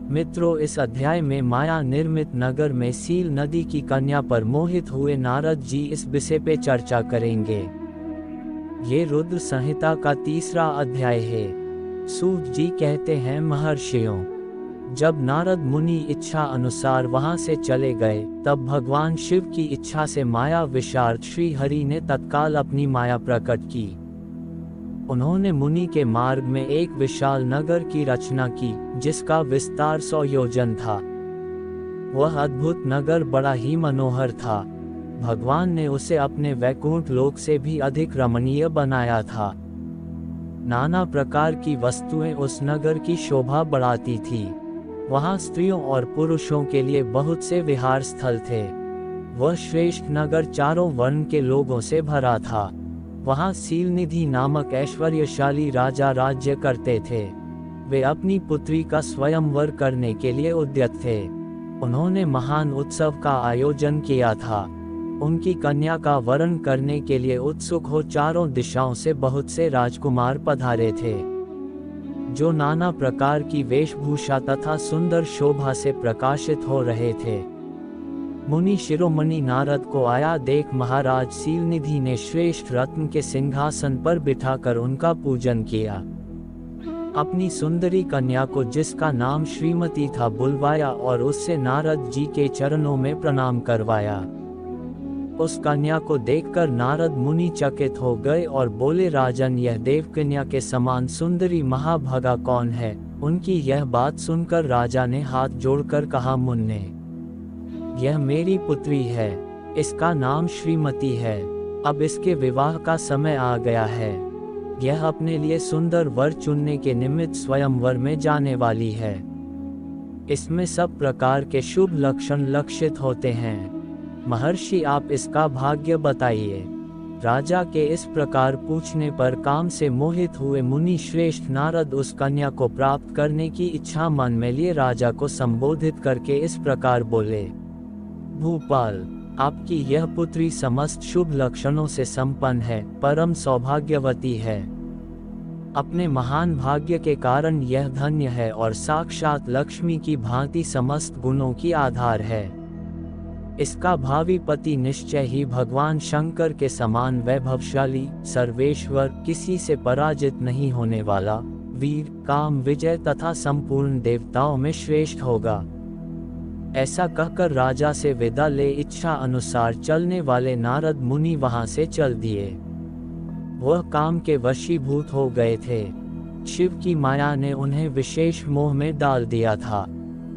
मित्रों, इस अध्याय में माया निर्मित नगर में सील नदी की कन्या पर मोहित हुए नारद जी इस विषय पे चर्चा करेंगे। ये रुद्र संहिता का तीसरा अध्याय है। सूत जी कहते हैं, महर्षियों, जब नारद मुनि इच्छा अनुसार वहां से चले गए, तब भगवान शिव की इच्छा से माया विशारद श्री हरि ने तत्काल अपनी माया प्रकट की। उन्होंने मुनि के मार्ग में एक विशाल नगर की रचना की, जिसका विस्तार 100 योजन था। वह अद्भुत नगर बड़ा ही मनोहर था। भगवान ने उसे अपने वैकुंठ लोक से भी अधिक रमणीय बनाया था। नाना प्रकार की वस्तुएं उस नगर की शोभा बढ़ाती थी। वहां स्त्रियों और पुरुषों के लिए बहुत से विहार स्थल थे। वह श्रेष्ठ नगर चारों वर्ण के लोगों से भरा था। वहां सीलनिधि नामक ऐश्वर्यशाली राजा राज्य करते थे। वे अपनी पुत्री का स्वयंवर करने के लिए उद्यत थे। उन्होंने महान उत्सव का आयोजन किया था। उनकी कन्या का वरण करने के लिए उत्सुक हो चारों दिशाओं से बहुत से राजकुमार पधारे थे, जो नाना प्रकार की वेशभूषा तथा सुंदर शोभा से प्रकाशित हो रहे थे। मुनि शिरोमणि नारद को आया देख महाराज सीलनिधि ने श्रेष्ठ रत्न के सिंहासन पर बिठाकर उनका पूजन किया। अपनी सुंदरी कन्या को, जिसका नाम श्रीमती था, बुलवाया और उससे नारद जी के चरणों में प्रणाम करवाया। उस कन्या को देखकर नारद मुनि चकित हो गए और बोले, राजन, यह देवकन्या के समान सुंदरी महाभागा कौन है? उनकी यह बात सुनकर राजा ने हाथ जोड़कर कहा, मुन्ने, यह मेरी पुत्री है। इसका नाम श्रीमती है। अब इसके विवाह का समय आ गया है। यह अपने लिए सुंदर वर चुनने के निमित्त स्वयंवर में जाने वाली है। इसमें सब प्रकार के शुभ लक्षण लक्षित होते हैं। महर्षि, आप इसका भाग्य बताइए। राजा के इस प्रकार पूछने पर काम से मोहित हुए मुनि श्रेष्ठ नारद उस कन्या को प्राप्त करने की इच्छा मन में लिए राजा को संबोधित करके इस प्रकार बोले, भूपाल, आपकी यह पुत्री समस्त शुभ लक्षणों से संपन्न है, परम सौभाग्यवती है। अपने महान भाग्य के कारण यह धन्य है और साक्षात लक्ष्मी की भांति समस्त गुणों की आधार है। इसका भावी पति निश्चय ही भगवान शंकर के समान वैभवशाली, सर्वेश्वर, किसी से पराजित नहीं होने वाला, वीर, काम विजय तथा संपूर्ण देवताओं में श्रेष्ठ होगा। ऐसा कहकर राजा से विदा ले इच्छा अनुसार चलने वाले नारद मुनि वहां से चल दिए। वह काम के वशीभूत हो गए थे। शिव की माया ने उन्हें विशेष मोह में डाल दिया था।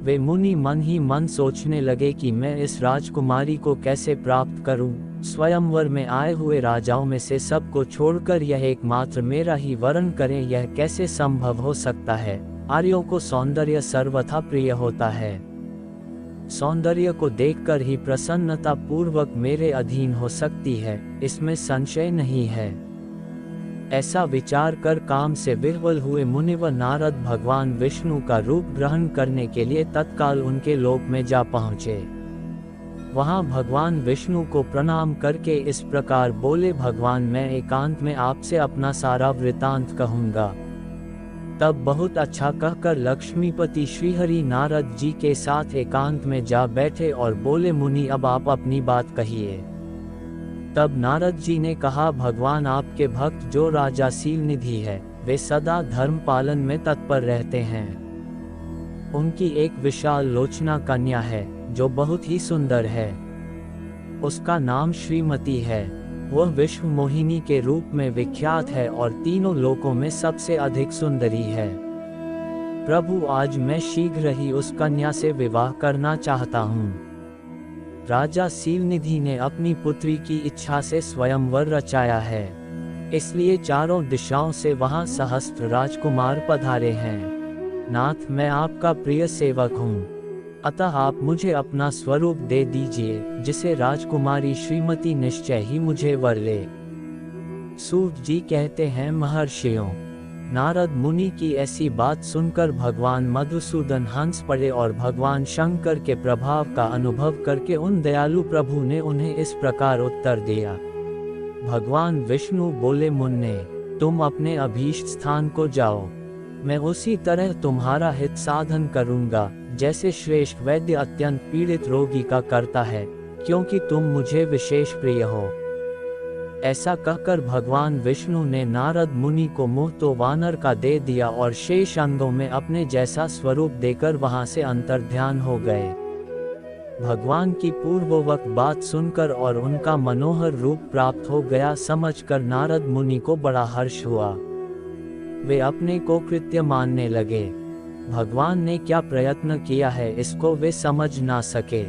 वे मुनि मन ही मन सोचने लगे कि मैं इस राजकुमारी को कैसे प्राप्त करूं। स्वयंवर में आए हुए राजाओं में से सबको छोड़कर यह एकमात्र मेरा ही वरण करें, यह कैसे संभव हो सकता है? आर्यों को सौंदर्य सर्वथा प्रिय होता है। सौंदर्य को देखकर ही प्रसन्नता पूर्वक मेरे अधीन हो सकती है, इसमें संशय नहीं है। ऐसा विचार कर काम से विह्वल हुए मुनिवर नारद भगवान विष्णु का रूप ग्रहण करने के लिए तत्काल उनके लोक में जा पहुँचे। वहां भगवान विष्णु को प्रणाम करके इस प्रकार बोले, भगवान, मैं एकांत में आपसे अपना सारा वृतांत कहूँगा। तब बहुत अच्छा कहकर लक्ष्मीपति श्रीहरि नारद जी के साथ एकांत में जा बैठे और बोले, मुनि, अब आप अपनी बात कहिए। तब नारद जी ने कहा, भगवान, आपके भक्त जो राजा सीलनिधि है, वे सदा धर्म पालन में तत्पर रहते हैं। उनकी एक विशाल लोचना कन्या है, जो बहुत ही सुंदर है। उसका नाम श्रीमती है। वह विश्व मोहिनी के रूप में विख्यात है और तीनों लोकों में सबसे अधिक सुंदरी है। प्रभु, आज मैं शीघ्र ही उस कन्या से विवाह करना चाहता हूँ। राजा सीलनिधि ने अपनी पुत्री की इच्छा से स्वयंवर रचाया है, इसलिए चारों दिशाओं से वहां सहस्त्र राजकुमार पधारे हैं। नाथ, मैं आपका प्रिय सेवक हूँ, अतः आप मुझे अपना स्वरूप दे दीजिए, जिसे राजकुमारी श्रीमती निश्चय ही मुझे वर ले। सूत जी कहते हैं, महर्षियों, नारद मुनि की ऐसी बात सुनकर भगवान मधुसूदन हंस पड़े और भगवान शंकर के प्रभाव का अनुभव करके उन दयालु प्रभु ने उन्हें इस प्रकार उत्तर दिया। भगवान विष्णु बोले, मुन्ने, तुम अपने अभीष्ट स्थान को जाओ। मैं उसी तरह तुम्हारा हित साधन करूंगा, जैसे श्रेष्ठ वैद्य अत्यंत पीड़ित रोगी का करता है, क्योंकि तुम मुझे विशेष प्रिय हो। ऐसा कहकर भगवान विष्णु ने नारद मुनि को मुंह तो वानर का दे दिया और शेष अंगों में अपने जैसा स्वरूप देकर वहां से अंतर्ध्यान हो गए। भगवान की पूर्ववत बात सुनकर और उनका मनोहर रूप प्राप्त हो गया समझकर नारद मुनि को बड़ा हर्ष हुआ। वे अपने को कृत्य मानने लगे। भगवान ने क्या प्रयत्न किया है इसको वे समझ ना सके।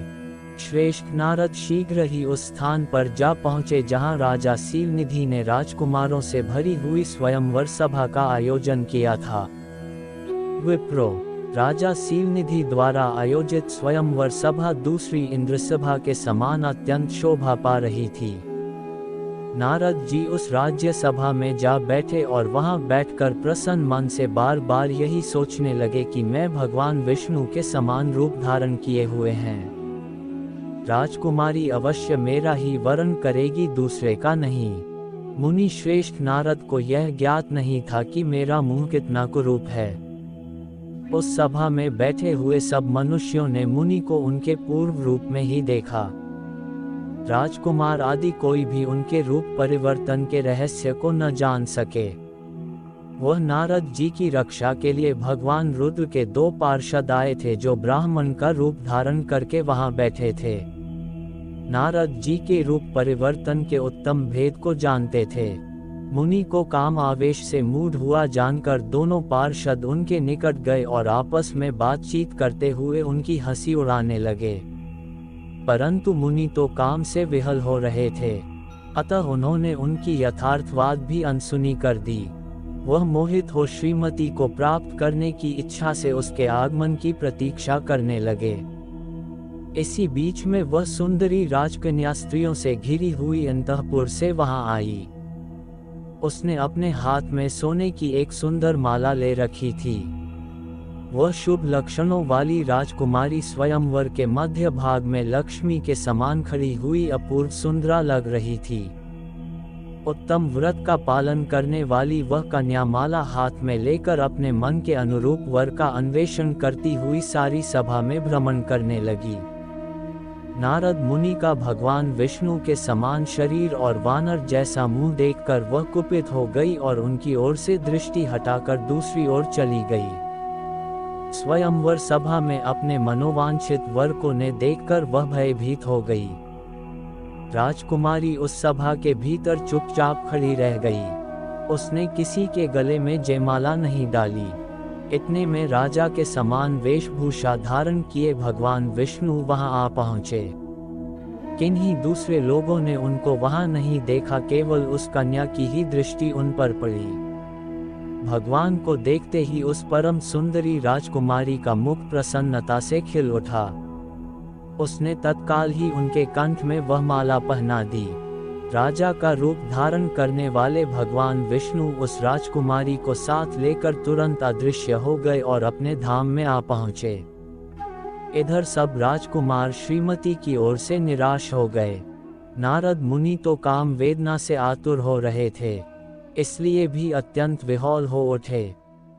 श्रेष्ठ नारद शीघ्र ही उस स्थान पर जा पहुँचे जहाँ राजा सीलनिधि ने राजकुमारों से भरी हुई स्वयंवर सभा का आयोजन किया था। विप्रो, राजा सीलनिधि द्वारा आयोजित स्वयंवर सभा दूसरी इंद्र सभा के समान अत्यंत शोभा पा रही थी। नारद जी उस राज्य सभा में जा बैठे और वहां बैठकर प्रसन्न मन से बार बार यही सोचने लगे कि मैं भगवान विष्णु के समान रूप धारण किए हुए हैं। राजकुमारी अवश्य मेरा ही वरण करेगी, दूसरे का नहीं। मुनि श्रेष्ठ नारद को यह ज्ञात नहीं था कि मेरा मुंह कितना कुरूप है। उस सभा में बैठे हुए सब मनुष्यों ने मुनि को उनके पूर्व रूप में ही देखा। राजकुमार आदि कोई भी उनके रूप परिवर्तन के रहस्य को न जान सके। वह नारद जी की रक्षा के लिए भगवान रुद्र के 2 पार्षद आए थे जो ब्राह्मण का रूप धारण करके वहां बैठे थे। नारद जी के रूप परिवर्तन के उत्तम भेद को जानते थे। मुनि को काम आवेश से मूढ़ हुआ जानकर दोनों पार्षद उनके निकट गए और आपस में बातचीत करते हुए उनकी हंसी उड़ाने लगे। परंतु मुनि तो काम से विहल हो रहे थे, अतः उन्होंने उनकी यथार्थवाद भी अनसुनी कर दी। वह मोहित हो श्रीमती को प्राप्त करने की इच्छा से उसके आगमन की प्रतीक्षा करने लगे। इसी बीच में वह सुंदरी राजकन्या स्त्रियों से घिरी हुई अंतःपुर से वहां आई। उसने अपने हाथ में सोने की एक सुंदर माला ले रखी थी। वह शुभ लक्षणों वाली राजकुमारी स्वयंवर के मध्य भाग में लक्ष्मी के समान खड़ी हुई अपूर्व सुंदरा लग रही थी। उत्तम व्रत का पालन करने वाली वह कन्या माला हाथ में लेकर अपने मन के अनुरूप वर का अन्वेषण करती हुई सारी सभा में भ्रमण करने लगी। नारद मुनि का भगवान विष्णु के समान शरीर और वानर जैसा मुंह देखकर वह कुपित हो गई और उनकी ओर से दृष्टि हटाकर दूसरी ओर चली गई। स्वयंवर सभा में अपने मनोवांछित वर को ने देखकर वह भयभीत हो गई। राजकुमारी उस सभा के भीतर चुपचाप खड़ी रह गई। उसने किसी के गले में जयमाला नहीं डाली। इतने में राजा के समान वेशभूषा धारण किए भगवान विष्णु वहां आ पहुंचे। किन्हीं दूसरे लोगों ने उनको वहां नहीं देखा, केवल उस कन्या की ही दृष्टि उन पर पड़ी। भगवान को देखते ही उस परम सुंदरी राजकुमारी का मुख प्रसन्नता से खिल उठा। उसने तत्काल ही उनके कंठ में वह माला पहना दी। राजा का रूप धारण करने वाले भगवान विष्णु उस राजकुमारी को साथ लेकर तुरंत अदृश्य हो गए और अपने धाम में आ पहुंचे। इधर सब राजकुमार श्रीमती की ओर से निराश हो गए। नारद मुनि तो काम वेदना से आतुर हो रहे थे, इसलिए भी अत्यंत विहौल हो उठे।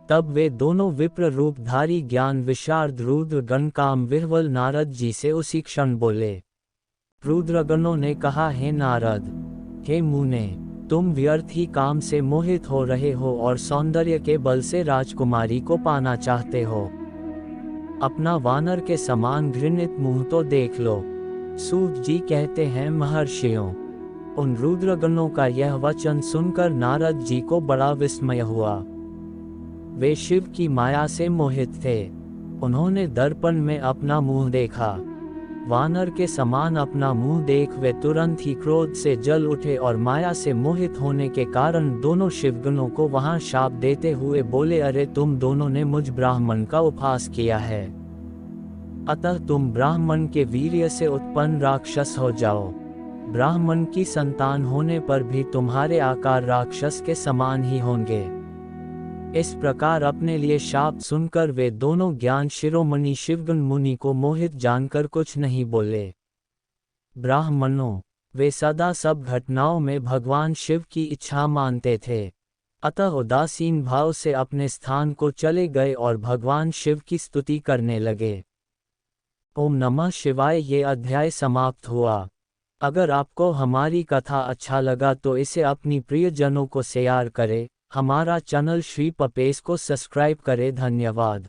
तब वे दोनों विप्र रूपधारी ज्ञान विशारद रुद्रगण काम विह्वल नारद जी से उसी क्षण बोले। रुद्रगणों ने कहा, हे नारद, हे मुने, तुम व्यर्थ ही काम से मोहित हो रहे हो और सौंदर्य के बल से राजकुमारी को पाना चाहते हो। अपना वानर के समान घृणित मुंह तो देख लो। सूत जी कहते हैं, महर्षियों। उन रुद्रगणों का यह वचन सुनकर नारद जी को बड़ा विस्मय हुआ। वे शिव की माया से मोहित थे। उन्होंने दर्पण में अपना मुंह देखा। वानर के समान अपना मुंह देख वे तुरंत ही क्रोध से जल उठे और माया से मोहित होने के कारण दोनों शिवगणों को वहां शाप देते हुए बोले, अरे तुम दोनों ने मुझ ब्राह्मण का उपहास किया है, अतः तुम ब्राह्मण के वीर्य से उत्पन्न राक्षस हो जाओ। ब्राह्मण की संतान होने पर भी तुम्हारे आकार राक्षस के समान ही होंगे। इस प्रकार अपने लिए शाप सुनकर वे दोनों ज्ञान शिरोमणि शिवगण मुनि को मोहित जानकर कुछ नहीं बोले। ब्राह्मणों, वे सदा सब घटनाओं में भगवान शिव की इच्छा मानते थे, अतः उदासीन भाव से अपने स्थान को चले गए और भगवान शिव की स्तुति करने लगे। ओम नमः शिवाय। ये अध्याय समाप्त हुआ। अगर आपको हमारी कथा अच्छा लगा तो इसे अपनी प्रियजनों को शेयर करें। हमारा चैनल श्री पपेश को सब्सक्राइब करें। धन्यवाद।